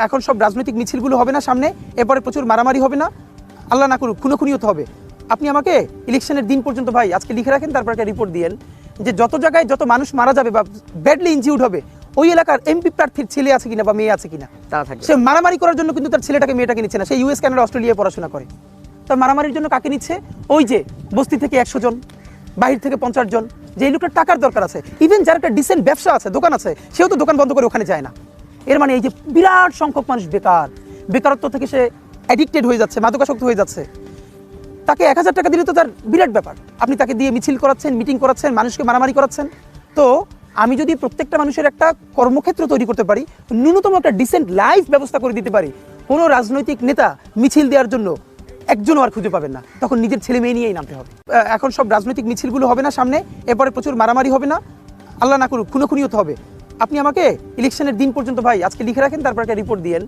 এখন সব রাজনৈতিক মিছিলগুলো হবে না সামনে, এরপরে প্রচুর মারামারি হবে না, আল্লাহ না করুক খুনোখুনিও তো হবে। আপনি আমাকে ইলেকশনের দিন পর্যন্ত ভাই আজকে লিখে রাখেন, তারপর একটা রিপোর্ট দিয়েন যে যত জায়গায় যত মানুষ মারা যাবে বা ব্যাডলি ইনজিউর্ড হবে ওই এলাকার এমপি প্রার্থীর ছেলে আছে কিনা বা মেয়ে আছে কিনা। সে মারামারি করার জন্য কিন্তু তার ছেলেটাকে মেয়েটাকে নিচ্ছে না, সে ইউএস কানাডা অস্ট্রেলিয়ায় পড়াশোনা করে। তার মারামারির জন্য কাকে নিচ্ছে? ওই যে বস্তি থেকে 100 জন, বাহির থেকে 50 জন, যে লোকটার টাকার দরকার আছে, ইভেন যার একটা ডিসেন্ট ব্যবসা আছে, দোকান আছে, সেও তো দোকান বন্ধ করে ওখানে যায় না। এর মানে এই যে বিরাট সংখ্যক মানুষ বেকারত্ব থেকে সে অ্যাডিক্টেড হয়ে যাচ্ছে, মাদকাসক্ত হয়ে যাচ্ছে। তাকে 1000 টাকা দিলে তো তার বিরাট ব্যাপার, আপনি তাকে দিয়ে মিছিল করাচ্ছেন, মিটিং করাচ্ছেন, মানুষকে মারামারি করাচ্ছেন। তো আমি যদি প্রত্যেকটা মানুষের একটা কর্মক্ষেত্র তৈরি করতে পারি, ন্যূনতম একটা ডিসেন্ট লাইফ ব্যবস্থা করে দিতে পারি, কোনো রাজনৈতিক নেতা মিছিল দেওয়ার জন্য একজনও আর খুঁজে পাবেন না, তখন নিজের ছেলে মেয়ে নিয়েই নামতে হবে। এখন সব রাজনৈতিক মিছিলগুলো হবে না সামনে, এরপরে প্রচুর মারামারি হবে না, আল্লাহ না করুক খুনোখুনিও তো হবে। আপনি আমাকে ইলেকশনের দিন পর্যন্ত ভাই আজকে লিখে রাখেন, তারপর একটা রিপোর্ট দিয়েন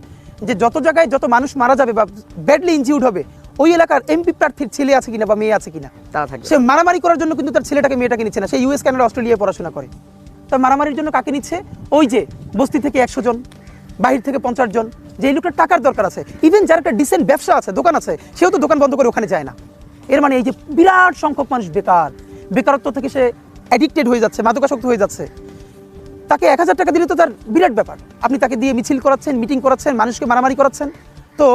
যে যত জায়গায় যত মানুষ মারা যাবে বা ব্যাডলি ইনজিউর্ড হবে ওই এলাকার এমপি প্রার্থীর ছেলে আছে কিনা বা মেয়ে আছে কিনা। সে মারামারি করার জন্য কিন্তু তার ছেলেটাকে মেয়েটাকে নিচ্ছে না, সে ইউএস কানাডা অস্ট্রেলিয়ায় পড়াশোনা করে। তার মারামারির জন্য কাকে নিচ্ছে? ওই যে বস্তি থেকে 100 জন, বাহির থেকে 50 জন, যে লোকটার টাকার দরকার আছে, ইভেন যার একটা ডিসেন্ট ব্যবসা আছে, দোকান আছে, সেও তো দোকান বন্ধ করে ওখানে যায় না। এর মানে এই যে বিরাট সংখ্যক মানুষ বেকারত্ব থেকে সে অ্যাডিক্টেড হয়ে যাচ্ছে, মাদকাসক্ত হয়ে যাচ্ছে। তাকে 1000 টাকা দিলে তো তার বিরাট ব্যাপার, আপনি তাকে দিয়ে মিছিল করাচ্ছেন, মিটিং করাচ্ছেন, মানুষকে মারামারি করাচ্ছেন। তো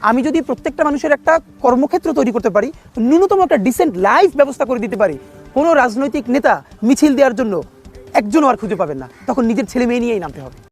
আমি যদি প্রত্যেকটা মানুষের একটা কর্মক্ষেত্র তৈরি করতে পারি, ন্যূনতম একটা ডিসেন্ট লাইফ ব্যবস্থা করে দিতে পারি, কোনো রাজনৈতিক নেতা মিছিল দেওয়ার জন্য একজনও আর খুঁজে পাবেন না, তখন নিজের ছেলে মেয়ে নিয়েই নামতে হবে।